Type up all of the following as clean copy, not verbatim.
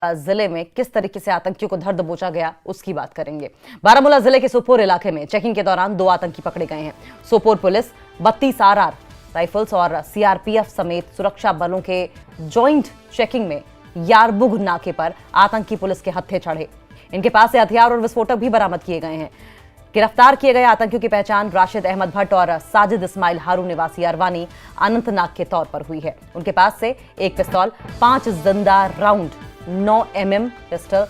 जिले में किस तरीके से आतंकियों को धर दबोचा गया उसकी बात करेंगे। बारामूला जिले के सोपोर इलाके में चेकिंग के दौरान 2 आतंकी पकड़े गए हैं। सोपोर पुलिस 32 आरआर राइफल्स और सीआरपीएफ समेत सुरक्षा बलों के ज्वाइंट चेकिंग में यारबुग नाके पर आतंकी पुलिस के हत्थे चढ़े। इनके पास से हथियार और विस्फोटक भी बरामद किए गए हैं। गिरफ्तार किए गए आतंकियों की पहचान राशिद अहमद भट्ट और साजिद इस्माइल हारून निवासी अरवानी अनंतनाग के तौर पर हुई है। उनके पास से एक पिस्तौल, 5 जिंदा round 9 mm pistol,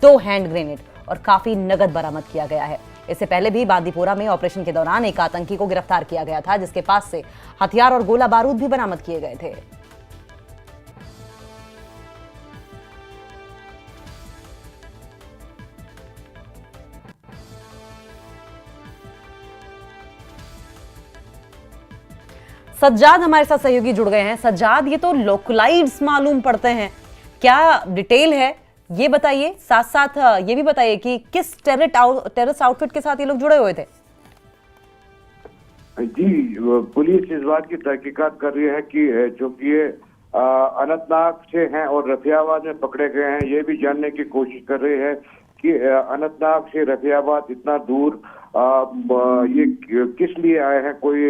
2 hand grenade और काफी नगद बरामद किया गया है। इससे पहले भी बांदीपोरा में ऑपरेशन के दौरान एक आतंकी को गिरफ्तार किया गया था, जिसके पास से हथियार और गोला बारूद भी बरामद किए गए थे। सज्जाद हमारे साथ सहयोगी जुड़ गए हैं। सज्जाद, ये तो लोकलाइट्स मालूम पड़ते हैं, क्या डिटेल है ये बताइए। साथ साथ ये भी बताइए कि किस टेररिस्ट आउटफिट के साथ ये लोग जुड़े हुए थे। जी, पुलिस इस बात की तहकीकात कर रही है कि चूंकि ये अनंतनाग से हैं और रफियाबाद में पकड़े गए हैं, ये भी जानने की कोशिश कर रही है कि अनंतनाग से रफियाबाद इतना दूर ये किस लिए आए हैं। कोई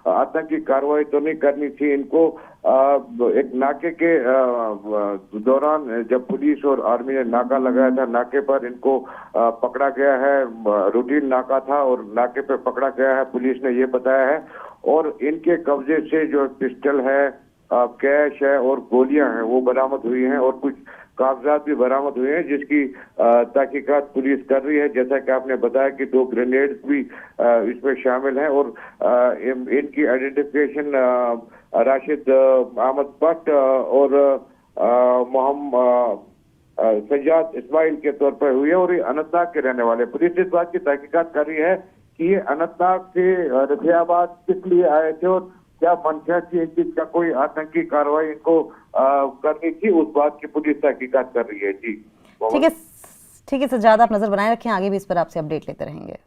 आतंकी कार्रवाई तो नहीं करनी थी इनको। एक नाके के दौरान जब पुलिस और आर्मी ने नाका लगाया था, नाके पर इनको पकड़ा गया है। रूटीन नाका था और नाके पे पकड़ा गया है, पुलिस ने ये बताया है। और इनके कब्जे से जो पिस्टल है, कैश है और गोलियां हैं वो बरामद हुई हैं और कुछ कागजात भी बरामद हुए हैं, जिसकी तहकीकात पुलिस कर रही है। जैसा कि आपने बताया कि 2 ग्रेनेड्स भी इसमें शामिल हैं और इनकी आइडेंटिफिकेशन राशिद अहमद भट्ट और मोहम्मद सज्जाद इस्माइल के तौर पर हुई है और ये अनंतनाग के रहने वाले। पुलिस इस बात की तहकीकात कर रही है कि ये अनंतनाग से रफियाबाद किस लिए आए थे और क्या मंशा थी इस चीज का, कोई आतंकी कार्रवाई इनको करनी थी, उस बात की पुलिस तहकीकात कर रही है। जी ठीक है सज्जाद, आप नजर बनाए रखें, आगे भी इस पर आपसे अपडेट लेते रहेंगे।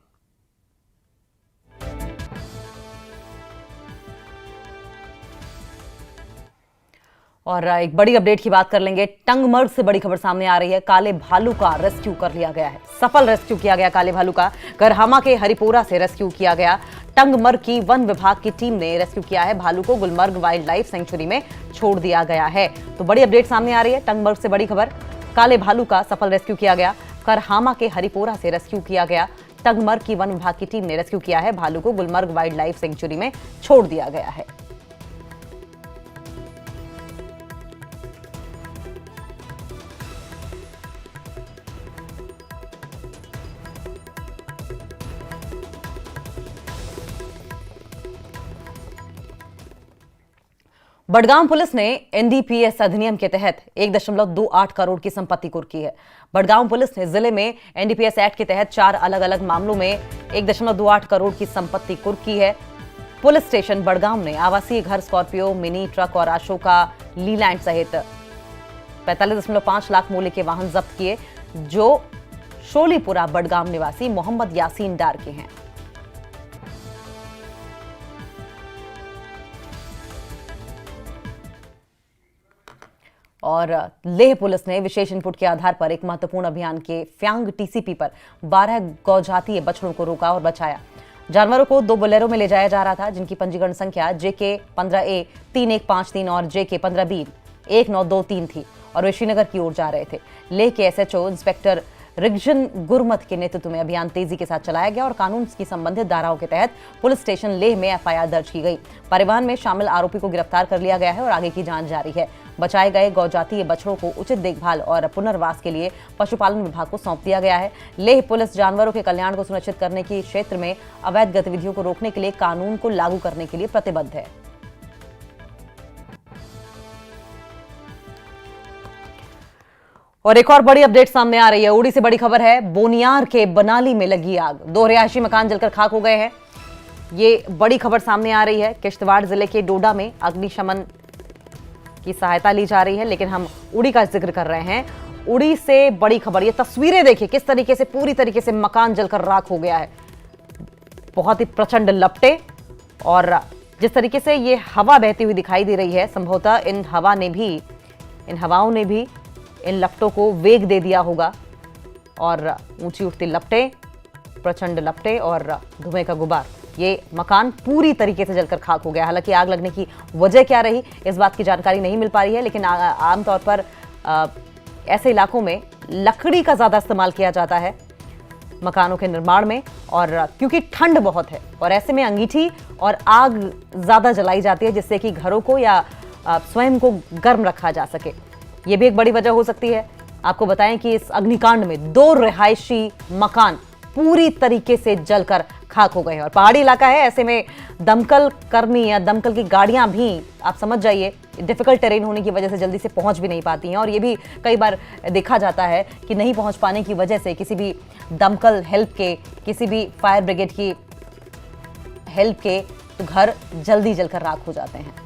और एक बड़ी अपडेट की बात कर लेंगे। टंगमर्ग से बड़ी खबर सामने आ रही है। काले भालू का रेस्क्यू कर लिया गया है, सफल रेस्क्यू किया गया काले भालू का। करहामा के हरिपोरा से रेस्क्यू किया गया। टंगमर्ग की वन विभाग की टीम ने रेस्क्यू किया है। भालू को गुलमर्ग वाइल्ड लाइफ सेंचुरी में छोड़ दिया गया है। तो बड़ी अपडेट सामने आ रही है। टंगमर्ग से बड़ी खबर, काले भालू का सफल रेस्क्यू किया गया। करहामा के हरिपोरा से रेस्क्यू किया गया। टंगमर्ग की वन विभाग की टीम ने रेस्क्यू किया है। भालू को गुलमर्ग वाइल्ड लाइफ सेंचुरी में छोड़ दिया गया है। बडगांव पुलिस ने एनडीपीएस अधिनियम के तहत 1.28 करोड़ की संपत्ति कुर्की है। बडगांव पुलिस ने जिले में एनडीपीएस एक्ट के तहत 4 अलग अलग मामलों में 1.28 करोड़ की संपत्ति कुर्की है। पुलिस स्टेशन बडगांव ने आवासीय घर, स्कॉर्पियो, मिनी ट्रक और अशोका लीलैंड सहित 45.5 लाख मूल्य के वाहन जब्त किए, जो शोलीपुरा बडगांव निवासी मोहम्मद यासीन डार के हैं। और लेह पुलिस ने विशेष इनपुट के आधार पर एक महत्वपूर्ण अभियान के फ्यांग टीसीपी पर 12 गौजातीय बछड़ों को रोका और बचाया। जानवरों को 2 बोलेरो में ले जाया जा रहा था, जिनकी पंजीकरण संख्या JK 15A 3153 और JK 15B 1923 थी और वे श्रीनगर की ओर जा रहे थे। लेह के SHO इंस्पेक्टर रिगजन गुरमत के नेतृत्व में अभियान तेजी के साथ चलाया गया और कानून की संबंधित धाराओं के तहत पुलिस स्टेशन लेह में FIR दर्ज की गई। परिवहन में शामिल आरोपी को गिरफ्तार कर लिया गया है और आगे की जांच जारी है। बचाए गए गौजातीय बछड़ों को उचित देखभाल और पुनर्वास के लिए पशुपालन विभाग को सौंप दिया गया है। लेह पुलिस जानवरों के कल्याण को सुनिश्चित करने की क्षेत्र में अवैध गतिविधियों को रोकने के लिए कानून को लागू करने के लिए प्रतिबद्ध है। और एक और बड़ी अपडेट सामने आ रही है। उड़ी से बड़ी खबर है। बोनियार के बनाली में लगी आग, 2 रिहायशी मकान जलकर खाक हो गए हैं। ये बड़ी खबर सामने आ रही है। किश्तवाड़ जिले के डोडा में अग्निशमन की सहायता ली जा रही है, लेकिन हम उड़ी का जिक्र कर रहे हैं। उड़ी से बड़ी खबर, ये तस्वीरें देखिए किस तरीके से पूरी तरीके से मकान जलकर राख हो गया है। बहुत ही प्रचंड लपटे और जिस तरीके से ये हवा बहती हुई दिखाई दे रही है, संभवतः इन हवाओं ने भी इन लपटों को वेग दे दिया होगा और ऊंची उठती लपटें, प्रचंड लपटें और धुएं का गुबार, ये मकान पूरी तरीके से जलकर खाक हो गया। हालांकि आग लगने की वजह क्या रही इस बात की जानकारी नहीं मिल पा रही है, लेकिन आमतौर पर ऐसे इलाकों में लकड़ी का ज्यादा इस्तेमाल किया जाता है मकानों के निर्माण में, और क्योंकि ठंड बहुत है और ऐसे में अंगीठी और आग ज्यादा जलाई जाती है जिससे कि घरों को या स्वयं को गर्म रखा जा सके। ये भी एक बड़ी वजह हो सकती है। आपको बताएं कि इस अग्निकांड में 2 रिहायशी मकान पूरी तरीके से जलकर खाक हो गए हैं और पहाड़ी इलाका है, ऐसे में दमकल कर्मी या दमकल की गाड़ियां भी आप समझ जाइए डिफिकल्ट टेरेन होने की वजह से जल्दी से पहुंच भी नहीं पाती हैं। और ये भी कई बार देखा जाता है कि नहीं पहुंच पाने की वजह से किसी भी दमकल हेल्प के, किसी भी फायर ब्रिगेड की हेल्प के, तो घर जल्दी जलकर राख हो जाते हैं।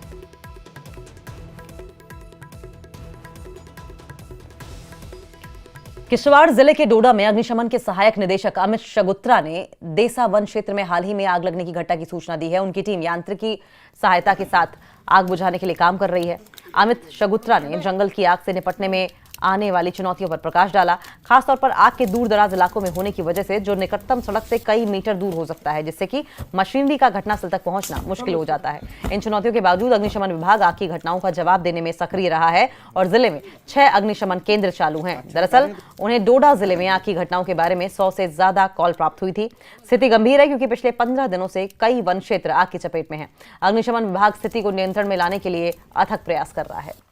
किश्तवाड़ जिले के डोडा में अग्निशमन के सहायक निदेशक अमित शगुत्रा ने देसा वन क्षेत्र में हाल ही में आग लगने की घटना की सूचना दी है। उनकी टीम यांत्रिकी सहायता के साथ आग बुझाने के लिए काम कर रही है। अमित शगुत्रा ने जंगल की आग से निपटने में आने वाली चुनौतियों पर प्रकाश डाला, खासतौर पर आग के दूर दराज इलाकों में होने की वजह से जो निकटतम सड़क से कई मीटर दूर हो सकता है, जिससे कि मशीनरी का घटनास्थल तक पहुंचना मुश्किल हो जाता है। इन चुनौतियों के बावजूद अग्निशमन विभाग आग की घटनाओं का जवाब देने में सक्रिय रहा है और जिले में 6 अग्निशमन केंद्र चालू हैं। दरअसल उन्हें डोडा जिले में आग की घटनाओं के बारे में 100 से ज्यादा कॉल प्राप्त हुई थी। स्थिति गंभीर है क्योंकि पिछले 15 दिनों से कई वन क्षेत्र आग की चपेट में है। अग्निशमन विभाग स्थिति को नियंत्रण में लाने के लिए अथक प्रयास कर रहा है।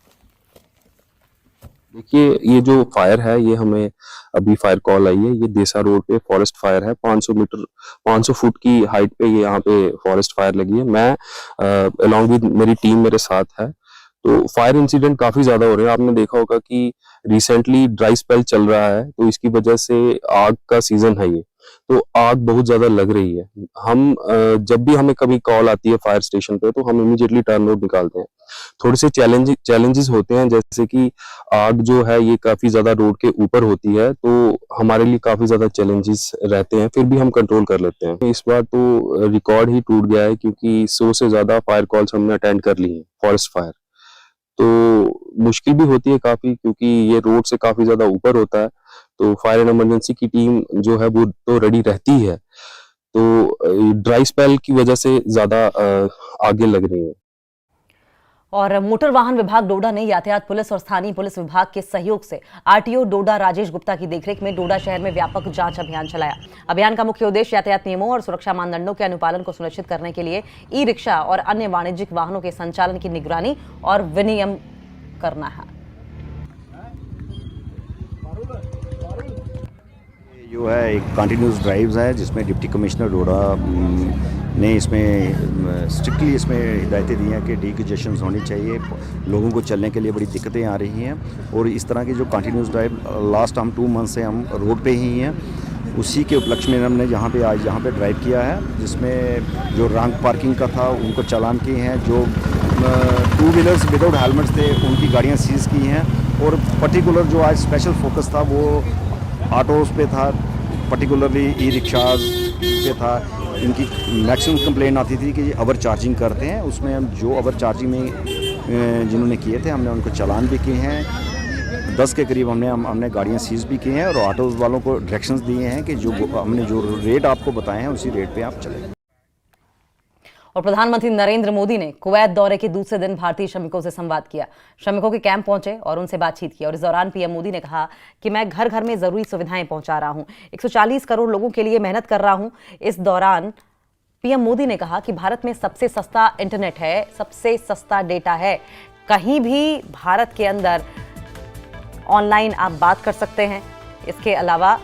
देखिए, ये जो फायर है, ये हमें अभी फायर कॉल आई है। ये देसा रोड पे फॉरेस्ट फायर है। 500 फुट की हाइट पे ये यहाँ पे फॉरेस्ट फायर लगी है। मैं अलॉन्ग विद मेरी टीम मेरे साथ है। तो फायर इंसिडेंट काफी ज्यादा हो रहे हैं। आपने देखा होगा कि रिसेंटली ड्राई स्पेल चल रहा है, तो इसकी वजह से आग का सीजन है ये, तो आग बहुत ज्यादा लग रही है। हम जब भी हमें कभी कॉल आती है फायर स्टेशन पे, तो हम इमीडिएटली टर्न आउट निकालते हैं। थोड़े से चैलेंजेस होते हैं, जैसे कि आग जो है ये काफी ज्यादा रोड के ऊपर होती है, तो हमारे लिए काफी ज्यादा चैलेंजेस रहते हैं, फिर भी हम कंट्रोल कर लेते हैं। इस बार तो रिकॉर्ड ही टूट गया है क्योंकि 100 से ज्यादा फायर कॉल्स हमने अटेंड कर ली हैं फॉरेस्ट फायर। तो मुश्किल भी होती है काफी क्योंकि ये रोड से काफी ज्यादा ऊपर होता है, तो फायर एंड इमरजेंसी की टीम जो है वो तो रेडी रहती है। तो ड्राई स्पेल की वजह से ज्यादा आगे लग रही है। और मोटर वाहन विभाग डोडा ने यातायात पुलिस और स्थानीय पुलिस विभाग के सहयोग से आरटीओ डोडा राजेश गुप्ता की देखरेख में डोडा शहर में व्यापक जांच अभियान चलाया। अभियान का मुख्य उद्देश्य यातायात नियमों और सुरक्षा मानदंडों के अनुपालन को सुनिश्चित करने के लिए ई रिक्शा और अन्य वाणिज्यिक वाहनों के संचालन की निगरानी और विनियमन करना है। जो है एक कंटिन्यूस ड्राइव्स है जिसमें डिप्टी कमिश्नर डोडा ने इसमें स्ट्रिक्टली इसमें हिदायतें दी हैं कि डिकंजेशन होनी चाहिए। लोगों को चलने के लिए बड़ी दिक्कतें आ रही हैं और इस तरह की जो कंटिन्यूस ड्राइव लास्ट हम 2 मंथ से हम रोड पे ही हैं, उसी के उपलक्ष्य में हमने आज यहाँ पे ड्राइव किया है, जिसमें जो रॉन्ग पार्किंग का था उनको चालान किए हैं, जो 2 व्हीलर्स विदाउट हेलमेट्स थे उनकी गाड़ियाँ सीज की हैं, और पर्टिकुलर जो आज स्पेशल फोकस था वो ऑटोज़ पे था, पर्टिकुलरली ई रिक्शाज पे था। इनकी मैक्सिमम कंप्लेंट आती थी कि ओवर चार्जिंग करते हैं। उसमें हम जो ओवर चार्जिंग में जिन्होंने किए थे हमने उनको चालान भी किए हैं। 10 के करीब हमने गाड़ियाँ सीज भी की हैं और ऑटोज़ वालों को डायरेक्शंस दिए हैं कि हमने जो रेट आपको बताए हैं उसी रेट पे आप चलें। और प्रधानमंत्री नरेंद्र मोदी ने कुवैत दौरे के दूसरे दिन भारतीय श्रमिकों से संवाद किया। श्रमिकों के कैंप पहुंचे और उनसे बातचीत की और इस दौरान पीएम मोदी ने कहा कि मैं घर घर में जरूरी सुविधाएं पहुंचा रहा हूं, 140 करोड़ लोगों के लिए मेहनत कर रहा हूं। इस दौरान पीएम मोदी ने कहा कि भारत में सबसे सस्ता इंटरनेट है, सबसे सस्ता डेटा है। कहीं भी भारत के अंदर ऑनलाइन आप बात कर सकते हैं। इसके अलावा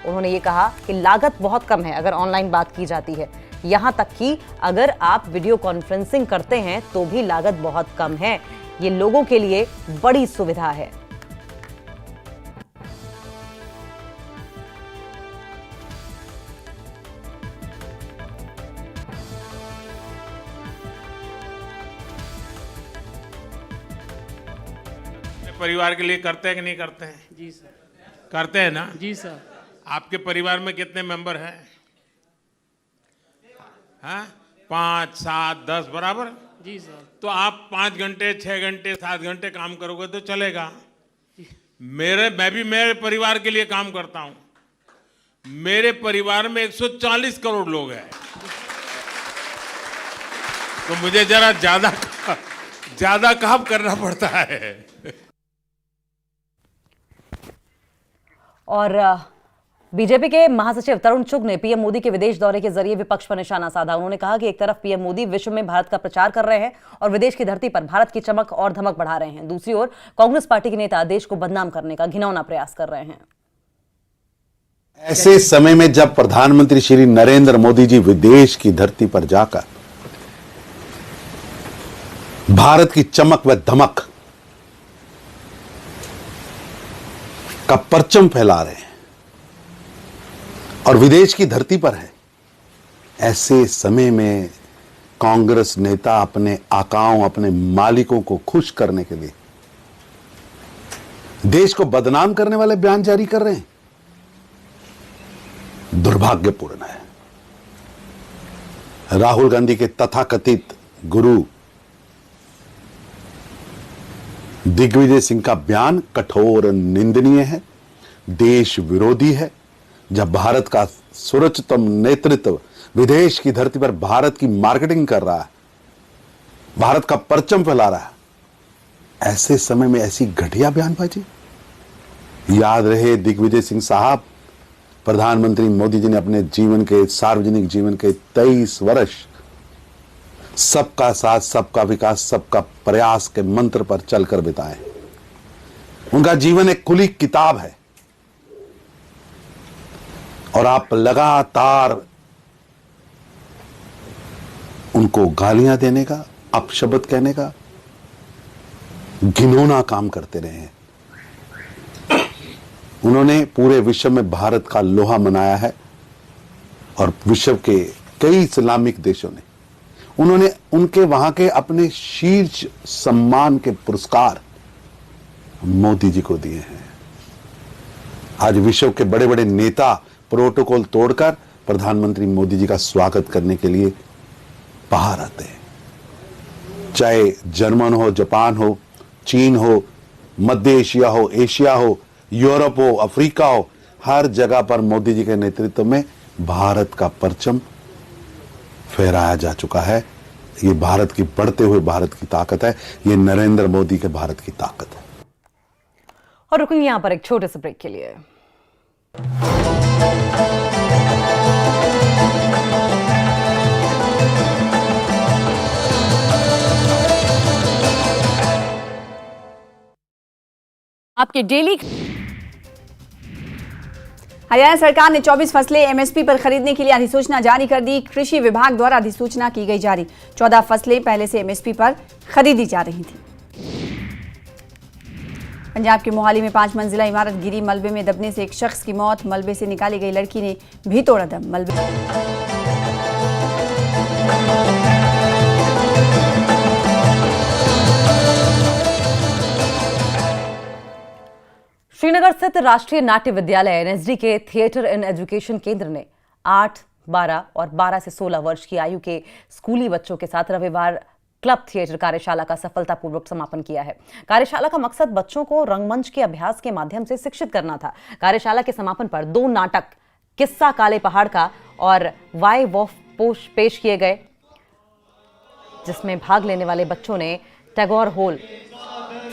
उन्होंने ये कहा कि लागत बहुत कम है अगर ऑनलाइन बात की जाती है, यहां तक कि अगर आप वीडियो कॉन्फ्रेंसिंग करते हैं तो भी लागत बहुत कम है। ये लोगों के लिए बड़ी सुविधा है। परिवार के लिए करते हैं कि नहीं करते हैं? जी सर। करते हैं ना? जी सर। आपके परिवार में कितने मेंबर हैं? हाँ, 5, 7, 10 बराबर? जी सर। तो आप 5 घंटे, 6 घंटे, 7 घंटे काम करोगे तो चलेगा। मैं भी मेरे परिवार के लिए काम करता हूं। मेरे परिवार में 140 करोड़ लोग हैं, तो मुझे जरा ज्यादा काम करना पड़ता है। और बीजेपी के महासचिव तरुण चुग ने पीएम मोदी के विदेश दौरे के जरिए विपक्ष पर निशाना साधा। उन्होंने कहा कि एक तरफ पीएम मोदी विश्व में भारत का प्रचार कर रहे हैं और विदेश की धरती पर भारत की चमक और धमक बढ़ा रहे हैं, दूसरी ओर कांग्रेस पार्टी के नेता देश को बदनाम करने का घिनौना प्रयास कर रहे हैं। ऐसे समय में जब प्रधानमंत्री श्री नरेंद्र मोदी जी विदेश की धरती पर जाकर भारत की चमक व धमक का परचम फैला रहे हैं और विदेश की धरती पर है, ऐसे समय में कांग्रेस नेता अपने आकाओं, अपने मालिकों को खुश करने के लिए देश को बदनाम करने वाले बयान जारी कर रहे हैं। दुर्भाग्यपूर्ण है। राहुल गांधी के तथाकथित गुरु दिग्विजय सिंह का बयान कठोर और निंदनीय है, देश विरोधी है। जब भारत का सर्वोच्चतम नेतृत्व विदेश की धरती पर भारत की मार्केटिंग कर रहा है, भारत का परचम फैला रहा है, ऐसे समय में ऐसी घटिया बयानबाजी। याद रहे दिग्विजय सिंह साहब, प्रधानमंत्री मोदी जी ने अपने जीवन के, सार्वजनिक जीवन के 23 वर्ष सबका साथ, सबका विकास, सबका प्रयास के मंत्र पर चलकर बिताए। उनका जीवन एक खुली किताब है और आप लगातार उनको गालियां देने का, अपशब्द कहने का घिनौना काम करते रहे हैं। उन्होंने पूरे विश्व में भारत का लोहा मनाया है और विश्व के कई इस्लामिक देशों ने उन्होंने उनके वहां के अपने शीर्ष सम्मान के पुरस्कार मोदी जी को दिए हैं। आज विश्व के बड़े बड़े नेता प्रोटोकॉल तोड़कर प्रधानमंत्री मोदी जी का स्वागत करने के लिए बाहर आते हैं। चाहे जर्मन हो, जापान हो, चीन हो, मध्य एशिया हो, एशिया हो, यूरोप हो, अफ्रीका हो, हर जगह पर मोदी जी के नेतृत्व में भारत का परचम फहराया जा चुका है। ये भारत की बढ़ते हुए भारत की ताकत है, ये नरेंद्र मोदी के भारत की ताकत है। और रुकेंगे यहां पर एक छोटे से ब्रेक के लिए। आपके डेली हरियाणा सरकार ने 24 फसलें एमएसपी पर खरीदने के लिए अधिसूचना जारी कर दी। कृषि विभाग द्वारा अधिसूचना की गई जारी। 14 फसलें पहले से एमएसपी पर खरीदी जा रही थी। पंजाब के मोहाली में 5 मंजिला इमारत गिरी, मलबे में दबने से एक शख्स की मौत। मलबे से निकाली गई लड़की ने भी तोड़ा दम। श्रीनगर स्थित राष्ट्रीय नाट्य विद्यालय एनएसडी के थिएटर एंड एजुकेशन केंद्र ने 8, 12 और 12 से 16 वर्ष की आयु के स्कूली बच्चों के साथ रविवार क्लब थिएटर कार्यशाला का सफलतापूर्वक समापन किया है। कार्यशाला का मकसद बच्चों को रंगमंच के अभ्यास के माध्यम से शिक्षित करना था। कार्यशाला के समापन पर 2 नाटक, किस्सा काले पहाड़ का और वाई वॉफ पेश किए गए, जिसमें भाग लेने वाले बच्चों ने टैगोर हॉल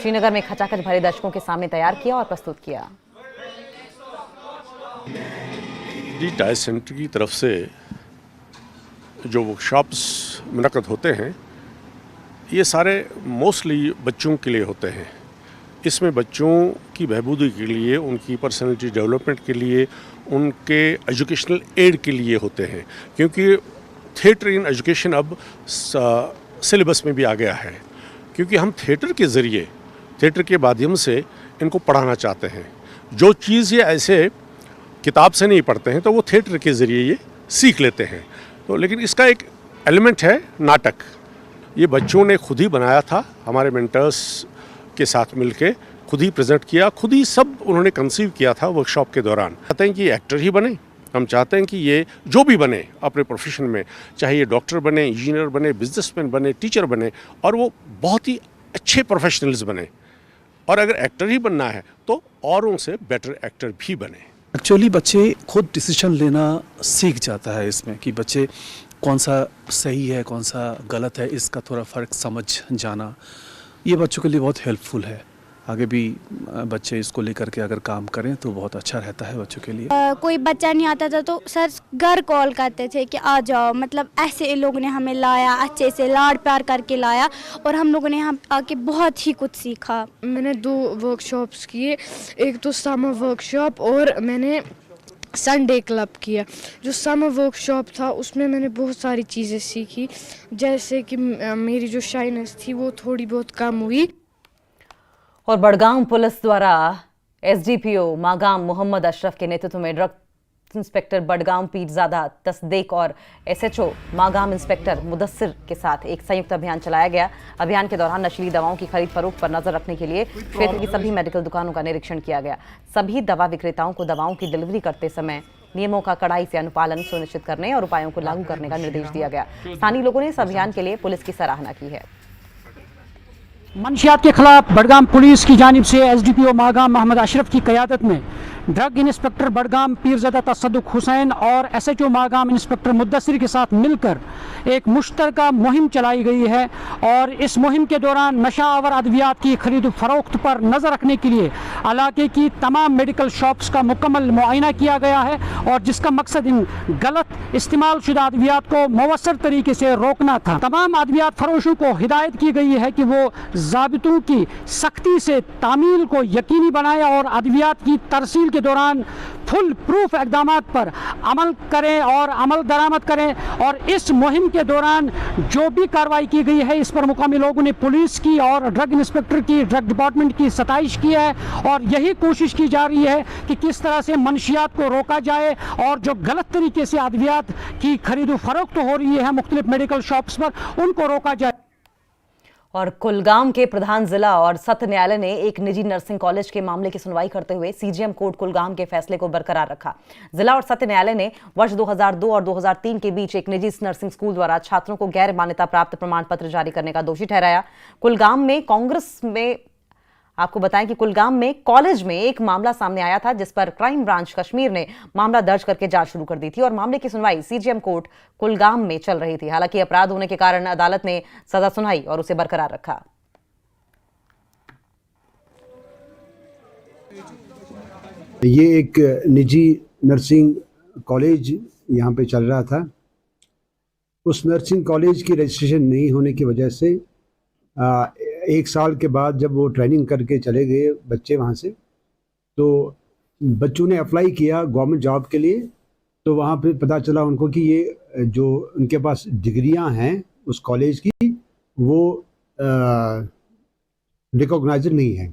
श्रीनगर में खचाखच भरे दर्शकों के सामने तैयार किया और प्रस्तुत किया। डाइस सेंटर की तरफ से जो वर्कशॉप्स मुनक्कद होते हैं, ये सारे मोस्टली बच्चों के लिए होते हैं। इसमें बच्चों की बहबूदी के लिए, उनकी पर्सनैलिटी डेवलपमेंट के लिए, उनके एजुकेशनल एड के लिए होते हैं, क्योंकि थिएटर इन एजुकेशन अब सिलेबस में भी आ गया है। क्योंकि हम थिएटर के ज़रिए, थिएटर के माध्यम से इनको पढ़ाना चाहते हैं। जो चीज़ ये ऐसे किताब से नहीं पढ़ते हैं तो वो थिएटर के ज़रिए ये सीख लेते हैं। तो लेकिन इसका एक एलिमेंट है नाटक। ये बच्चों ने खुद ही बनाया था, हमारे मेंटर्स के साथ मिलके खुद ही प्रेजेंट किया, खुद ही सब उन्होंने कंसीव किया था वर्कशॉप के दौरान। चाहते हैं कि एक्टर ही बने, हम चाहते हैं कि ये जो भी बने अपने प्रोफेशन में, चाहे ये डॉक्टर बने, इंजीनियर बने, बिजनेसमैन बने, टीचर बने, और वो बहुत ही अच्छे प्रोफेशनल्स बने। और अगर एक्टर ही बनना है तो औरों से बेटर एक्टर भी बने। एक्चुअली बच्चे खुद डिसीजन लेना सीख जाता है इसमें, कि बच्चे कौन सा सही है कौन सा गलत है, इसका थोड़ा फ़र्क समझ जाना ये बच्चों के लिए बहुत हेल्पफुल है। आगे भी बच्चे इसको लेकर के अगर काम करें तो बहुत अच्छा रहता है बच्चों के लिए। कोई बच्चा नहीं आता था तो सर घर कॉल करते थे कि आ जाओ, मतलब ऐसे इन लोगों ने हमें लाया, अच्छे से लाड प्यार करके लाया और हम लोगों ने यहाँ आके बहुत ही कुछ सीखा। मैंने 2 वर्कशॉप्स किए, एक तो समर वर्कशॉप और मैंने संडे क्लब किया। जो समर वर्कशॉप था उसमें मैंने बहुत सारी चीज़ें सीखी, जैसे कि मेरी जो शाइनेस थी वो थोड़ी बहुत कम हुई। और बड़गांव पुलिस द्वारा एसडीपीओ मागाम मोहम्मद अशरफ के नेतृत्व में ड्रग इंस्पेक्टर बड़गांव पीरजादा तस्दीक और एसएचओ मागाम इंस्पेक्टर मुदस्सिर के साथ एक संयुक्त अभियान चलाया गया। अभियान के दौरान नशीली दवाओं की खरीद फरोख्त पर नजर रखने के लिए क्षेत्र की सभी मेडिकल दुकानों का निरीक्षण किया गया। सभी दवा विक्रेताओं को दवाओं की डिलीवरी करते समय नियमों का कड़ाई से अनुपालन सुनिश्चित करने और उपायों को लागू करने का निर्देश दिया गया। स्थानीय लोगों ने इस अभियान के लिए पुलिस की सराहना की है। मंशियात के खिलाफ बड़गाम पुलिस की जानिब से एसडीपीओ मागाम मोहम्मद अशरफ की क़यादत में ड्रग इंस्पेक्टर बड़गाम पीरज़ादा तसद्दुक हुसैन और एसएचओ मागाम इंस्पेक्टर मुद्दसिर के साथ मिलकर एक मुश्तरका मुहिम चलाई गई है और इस मुहिम के दौरान नशा आवर अद्वियात की खरीद फरोख्त पर नज़र रखने के लिए इलाके की तमाम मेडिकल शॉप्स का मुकम्मल मुआयना किया गया है और जिसका मकसद इन गलत इस्तेमाल शुदा अद्वियात को मौसर तरीके से रोकना था। तमाम अद्वियात फरोशों को हिदायत की गई है कि वो ज़ाबितों की सख्ती से तामील को यकीनी बनाए और अद्वियात की तरसील के दौरान फुल प्रूफ इक़दामात पर अमल करें और अमल दरामद करें। और इस मुहिम के दौरान जो भी कार्रवाई की गई है इस पर मुकामी लोगों ने पुलिस की और ड्रग इंस्पेक्टर की, ड्रग डिपार्टमेंट की सताइश की है और यही कोशिश की जा रही है कि किस तरह से मंशियात को रोका जाए और जो गलत तरीके से अद्वियात की खरीद फरोख्त हो रही है मुख्तलिफ मेडिकल शॉप्स पर, उनको रोका जाए। और कुलगाम के प्रधान जिला और सत्र न्यायालय ने एक निजी नर्सिंग कॉलेज के मामले की सुनवाई करते हुए सीजीएम कोर्ट कुलगाम के फैसले को बरकरार रखा। जिला और सत्र न्यायालय ने वर्ष 2002 और 2003 के बीच एक निजी नर्सिंग स्कूल द्वारा छात्रों को गैर मान्यता प्राप्त प्रमाण पत्र जारी करने का दोषी ठहराया। कुलगाम में कांग्रेस में आपको बताएं कि कुलगाम में कॉलेज में एक मामला सामने आया था जिस पर क्राइम ब्रांच कश्मीर ने मामला दर्ज करके जांच शुरू कर दी थी और मामले की सुनवाई सीजीएम कोर्ट कुलगाम में चल रही थी। हालांकि अपराध होने के कारण अदालत ने सजा सुनाई और उसे बरकरार रखा। ये एक निजी नर्सिंग कॉलेज यहाँ पे चल रहा था। उस नर्सिंग कॉलेज की रजिस्ट्रेशन नहीं होने की वजह से 1 साल के बाद जब वो ट्रेनिंग करके चले गए बच्चे वहाँ से, तो बच्चों ने अप्लाई किया गवर्नमेंट जॉब के लिए। तो वहाँ पे पता चला उनको कि ये जो उनके पास डिग्रियाँ हैं उस कॉलेज की वो रिकॉग्नाइज्ड नहीं है।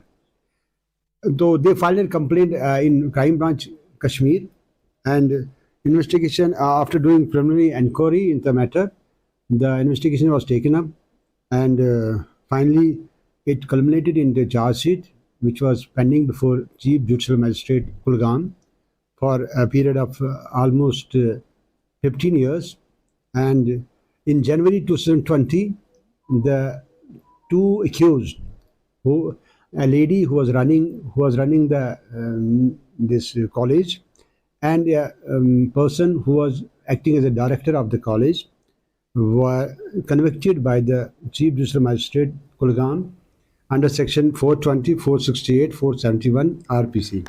तो they filed complaint in crime branch Kashmir and investigation after doing preliminary inquiry in the matter, the investigation was taken up and finally it culminated in the charge sheet which was pending before Chief Judicial Magistrate Kulgam for a period of almost 15 years. And in January 2020 the 2 accused, a lady who was running the this college and a person who was acting as a director of the college, were convicted by the Chief Judicial Magistrate Kulgam under section 420, 468, 471 RPC.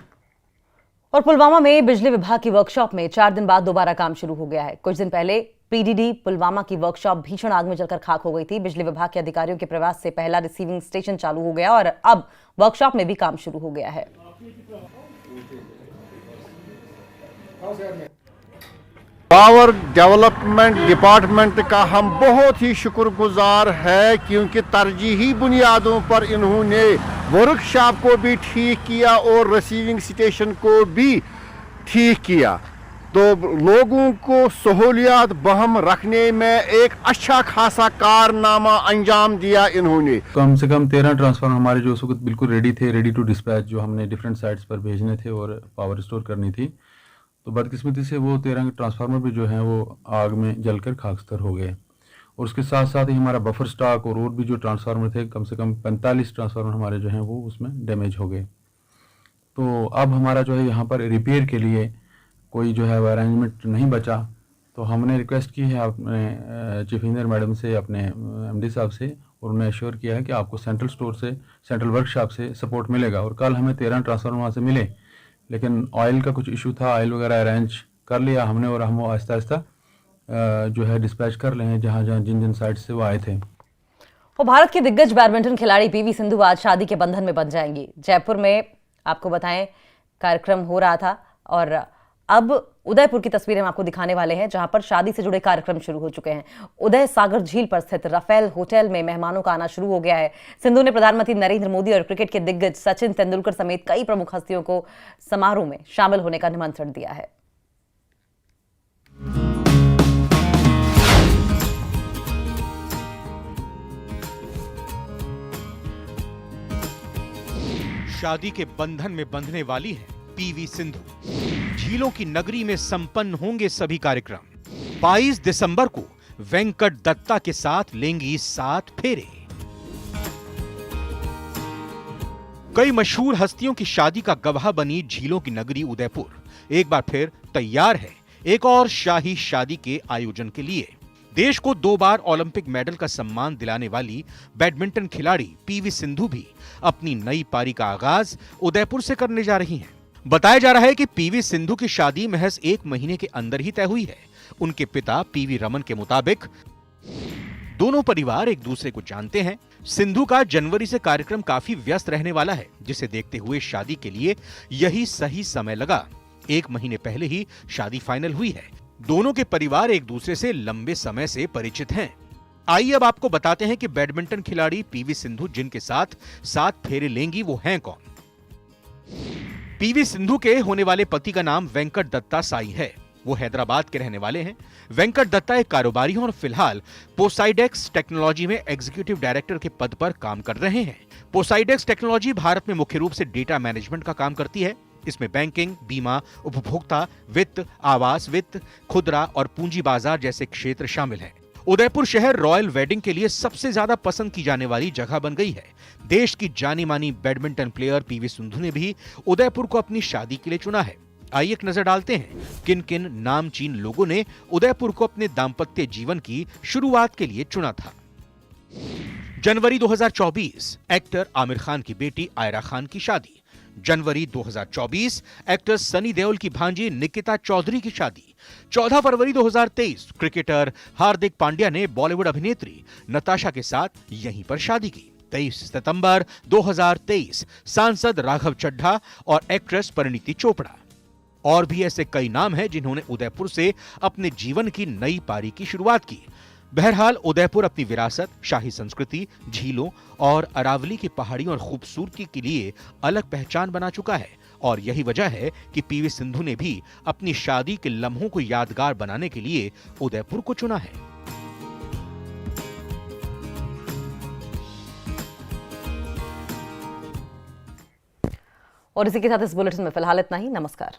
और पुलवामा में बिजली विभाग की workshop में 4 दिन बाद दोबारा काम शुरू हो गया है। कुछ दिन पहले पीडीडी पुलवामा की वर्कशॉप भीषण आग में जलकर खाक हो गई थी। बिजली विभाग के अधिकारियों के प्रयास से पहला रिसीविंग स्टेशन चालू हो गया और अब वर्कशॉप में भी काम शुरू हो गया है। पावर डेवलपमेंट डिपार्टमेंट का हम बहुत ही शुक्रगुजार है क्योंकि तरजीही बुनियादों पर इन्होंने वर्कशॉप को भी ठीक किया और रिसीविंग स्टेशन को भी ठीक किया। तो लोगों को सहूलियात बहम रखने में एक अच्छा खासा कारनामा अंजाम दिया इन्होंने। कम से कम 13 ट्रांसफार्मर हमारे जो उस वक्त बिल्कुल रेडी थे, रेडी टू डिस्पैच, जो हमने डिफरेंट साइट्स पर भेजने थे और पावर स्टोर करनी थी। तो बदकिस्मती से वो 13 ट्रांसफार्मर भी जो हैं वो आग में जलकर खाकस्तर हो गए और उसके साथ साथ ही हमारा बफर स्टॉक और भी जो ट्रांसफार्मर थे, कम से कम 45 ट्रांसफार्मर हमारे जो हैं वो उसमें डैमेज हो गए। तो अब हमारा जो है यहाँ पर रिपेयर के लिए कोई जो है वो अरेंजमेंट नहीं बचा, तो हमने रिक्वेस्ट की है अपने चीफ इंजीनियर मैडम से, अपने एमडी साहब से, और उन्होंने एश्योर किया है कि आपको सेंट्रल स्टोर से, सेंट्रल वर्कशॉप से सपोर्ट मिलेगा। और कल हमें 13 ट्रांसफार्मर वहाँ से मिले, लेकिन ऑयल का कुछ इशू था, ऑयल वगैरह अरेंज कर लिया हमने, और हम आहिस्ता आहिस्ता जो है डिस्पैच कर लें जहाँ जहाँ जिन जिन साइड से वो आए थे। और भारत की दिग्गज बैडमिंटन खिलाड़ी पीवी सिंधु आज शादी के बंधन में बंध जाएंगी। जयपुर में आपको बताएं कार्यक्रम हो रहा था, और अब उदयपुर की तस्वीरें हम आपको दिखाने वाले हैं, जहां पर शादी से जुड़े कार्यक्रम शुरू हो चुके हैं। उदय सागर झील पर स्थित राफेल होटल में मेहमानों का आना शुरू हो गया है। सिंधु ने प्रधानमंत्री नरेंद्र मोदी और क्रिकेट के दिग्गज सचिन तेंदुलकर समेत कई प्रमुख हस्तियों को समारोह में शामिल होने का निमंत्रण दिया है। शादी के बंधन में बंधने वाली है पीवी सिंधु। झीलों की नगरी में संपन्न होंगे सभी कार्यक्रम। 22 दिसंबर को वेंकट दत्ता के साथ लेंगी 7 फेरे। कई मशहूर हस्तियों की शादी का गवाह बनी झीलों की नगरी उदयपुर एक बार फिर तैयार है एक और शाही शादी के आयोजन के लिए। देश को 2 बार ओलंपिक मेडल का सम्मान दिलाने वाली बैडमिंटन खिलाड़ी पीवी सिंधु भी अपनी नई पारी का आगाज उदयपुर से करने जा रही हैं। बताया जा रहा है कि पीवी सिंधु की शादी महज 1 महीने के अंदर ही तय हुई है। उनके पिता पीवी रमन के मुताबिक दोनों परिवार एक दूसरे को जानते हैं। सिंधु का जनवरी से कार्यक्रम काफी व्यस्त रहने वाला है, जिसे देखते हुए शादी के लिए यही सही समय लगा। 1 महीने पहले ही शादी फाइनल हुई है। दोनों के परिवार एक दूसरे से लंबे समय से परिचित हैं। आइए अब आपको बताते हैं कि बैडमिंटन खिलाड़ी पीवी सिंधु जिनके साथ 7 फेरे लेंगी वो हैं कौन। पीवी सिंधु के होने वाले पति का नाम वेंकट दत्ता साई है। वो हैदराबाद के रहने वाले हैं। वेंकट दत्ता एक कारोबारी हैं और फिलहाल पोसाइडेक्स टेक्नोलॉजी में एग्जीक्यूटिव डायरेक्टर के पद पर काम कर रहे हैं। पोसाइडेक्स टेक्नोलॉजी भारत में मुख्य रूप से डेटा मैनेजमेंट का काम करती है। इसमें बैंकिंग, बीमा, उपभोक्ता वित्त, आवास वित्त, खुदरा और पूंजी बाजार जैसे क्षेत्र शामिल हैं। उदयपुर शहर रॉयल वेडिंग के लिए सबसे ज्यादा पसंद की जाने वाली जगह बन गई है। देश की जानी मानी बैडमिंटन प्लेयर पीवी सिंधु ने भी उदयपुर को अपनी शादी के लिए चुना है। आइए एक नजर डालते हैं किन किन नामचीन लोगों ने उदयपुर को अपने दाम्पत्य जीवन की शुरुआत के लिए चुना था। जनवरी 2024 एक्टर आमिर खान की बेटी आयरा खान की शादी। जनवरी 2024 एक्टर सनी देओल की भांजी निकिता चौधरी की शादी। 14 फरवरी 2023 क्रिकेटर हार्दिक पांड्या ने बॉलीवुड अभिनेत्री नताशा के साथ यहीं पर शादी की। 23 सितंबर 2023 सांसद राघव चड्ढा और एक्ट्रेस परिणीति चोपड़ा। और भी ऐसे कई नाम हैं जिन्होंने उदयपुर से अपने जीवन की नई पारी की शुरुआत की। बहरहाल उदयपुर अपनी विरासत, शाही संस्कृति, झीलों और अरावली की पहाड़ियों और खूबसूरती के लिए अलग पहचान बना चुका है। और यही वजह है कि पीवी सिंधु ने भी अपनी शादी के लम्हों को यादगार बनाने के लिए उदयपुर को चुना है। और इसी के साथ इस बुलेटिन में फिलहाल इतना ही। नमस्कार।